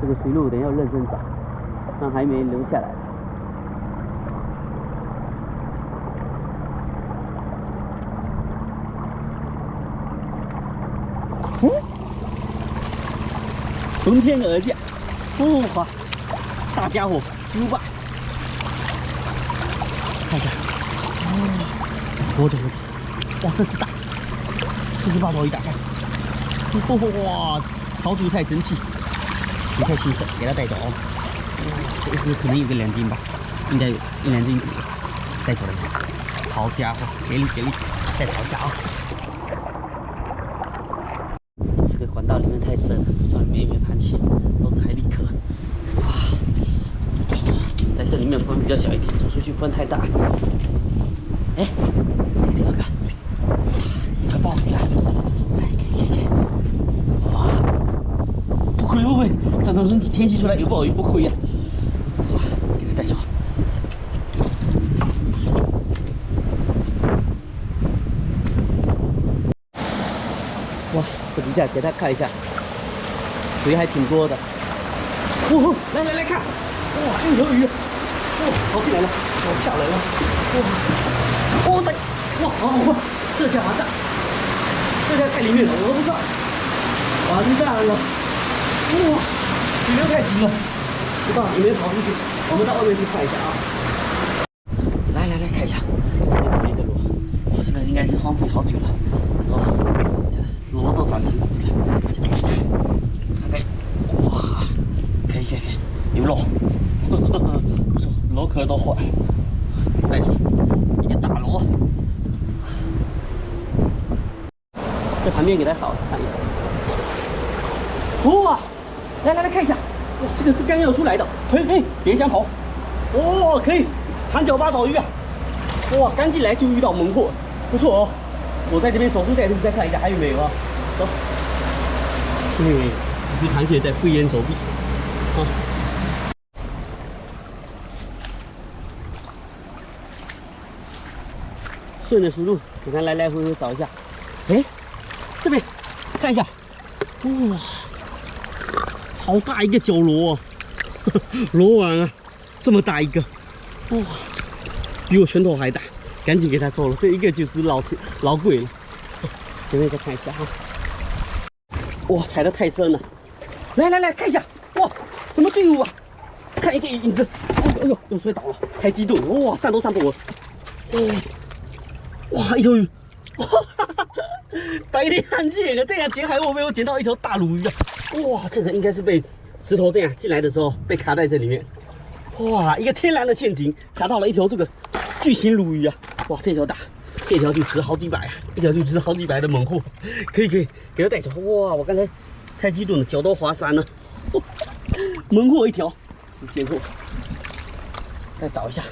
这个水路等一下要认真找，让海绵留下来。从天而降，哇，大家伙，巨无霸！看一下，活着活着，哇，这只大，这只八宝鱼打开，哇，潮主太生气，你太兴奋，给它带走哦。这个是可能有个2斤吧，应该有1-2斤左右，带走了。好家伙，给力给力，再找一下啊！这个管道里面太深了，不知道里面有没有盘器，都是海蛎壳。哇，在这里面风比较小一点，走出去风太大。哎，这个地方看，有个鲍鱼啊！哎，可以。哇，不亏不亏，这种天气出来有鲍鱼不亏呀！哇，给它带走。哇，这底下给大家看一下，水还挺多的。哦，来看，哇，一条鱼，哇，跑进来了，跑下来了，哇，哦，哇，好，这下完蛋，这下太灵敏了，我都不知道，完蛋了，哇，水流太急了，不知道有没有跑出去，我们到外面去看一下啊。来看一下，这边的螺，哇，这个应该是荒废好久了，哦，这螺都长成骨了，看，哇，可以，有肉，不错，螺壳都坏，带走一个大螺，在旁边给它扫看一下，哇，来看一下，哇，这个是刚要出来的，嘿，别想跑，哇，可以，长脚八宝鱼啊，哇，刚进来就遇到猛货，不错哦，我在这边守株待兔，再看一下还有没有啊，走，没有，这只螃蟹在飞檐走壁，啊。顺着水路，你看来回找一下。哎，这边看一下，哇，好大一个角螺哦，螺丸啊，这么大一个，哇，比我拳头还大，赶紧给它收了。这一个就是老贵了。前面再看一下哈，哇，踩得太深了。来看一下，哇，什么队伍啊？看一件影子，哎呦，又摔倒了，太激动了，哇，站都站不稳。哇，一条鱼，哇，白天看见了，这样捡海我没有捡到一条大鲈鱼啊！哇，这个应该是被石头这样进来的时候被卡在这里面。哇，一个天然的陷阱，卡到了一条这个巨型鲈鱼啊！哇，这条大，这条就值好几百啊，一条就值好几百的猛货，可以，给它带走。哇，我刚才太激动了，脚都滑山了。猛货一条，实现货，再找一下。